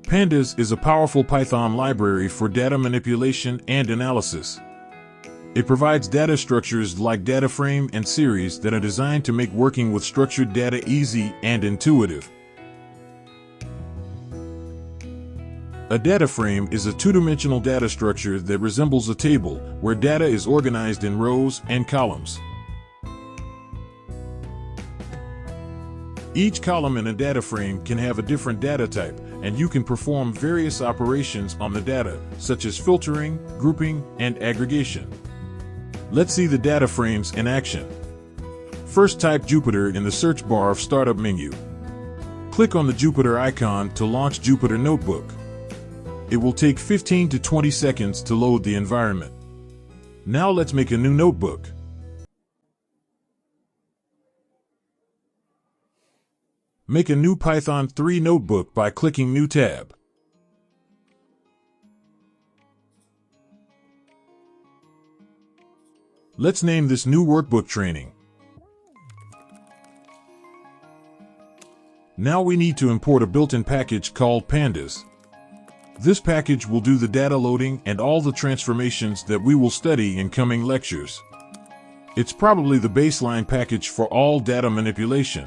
Pandas is a powerful Python library for data manipulation and analysis. It provides data structures like data frame and series that are designed to make working with structured data easy and intuitive. A data frame is a two-dimensional data structure that resembles a table where data is organized in rows and columns. Each column in a data frame can have a different data type, and you can perform various operations on the data, such as filtering, grouping, and aggregation. Let's see the data frames in action. First, type Jupyter in the search bar of Startup menu. Click on the Jupyter icon to launch Jupyter Notebook. It will take 15 to 20 seconds to load the environment. Now let's make a new notebook. Make a new Python 3 notebook by clicking New tab. Let's name this new workbook Training. Now we need to import a built-in package called Pandas. This package will do the data loading and all the transformations that we will study in coming lectures. It's probably the baseline package for all data manipulation.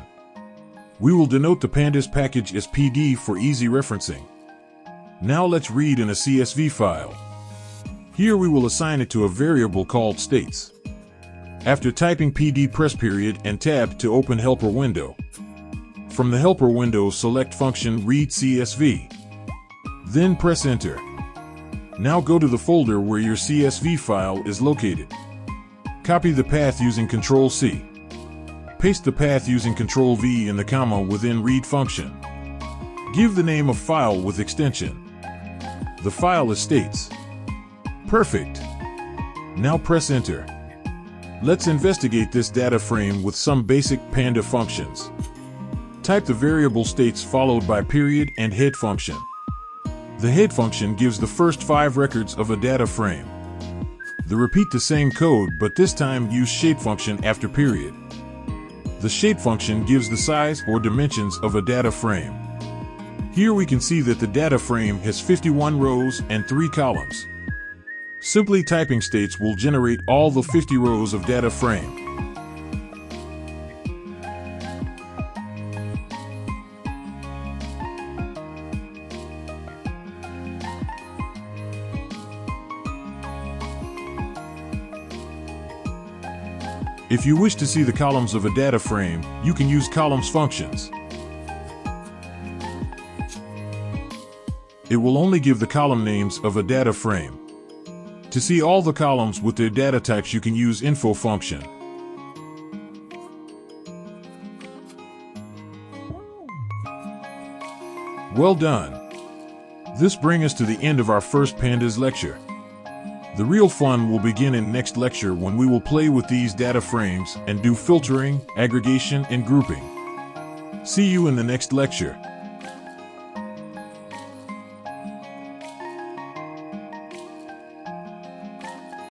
We will denote the Pandas package as PD for easy referencing. Now let's read in a CSV file. Here we will assign it to a variable called states. After typing PD, press period and tab to open helper window. From the helper window, select function read CSV. Then press enter. Now go to the folder where your CSV file is located. Copy the path using Ctrl+C. Paste the path using Ctrl+V in the comma within read function. Give the name of file with extension. The file is states. Perfect. Now press enter. Let's investigate this data frame with some basic Panda functions. Type the variable states followed by period and head function. The head function gives the first 5 records of a data frame. Repeat the same code, but this time use shape function after period. The shape function gives the size or dimensions of a data frame. Here we can see that the data frame has 51 rows and 3 columns. Simply typing states will generate all the 50 rows of data frame. If you wish to see the columns of a data frame, you can use columns functions. It will only give the column names of a data frame. To see all the columns with their data types, you can use info function. Well done! This brings us to the end of our first Pandas lecture. The real fun will begin in next lecture when we will play with these data frames and do filtering, aggregation, and grouping. See you in the next lecture.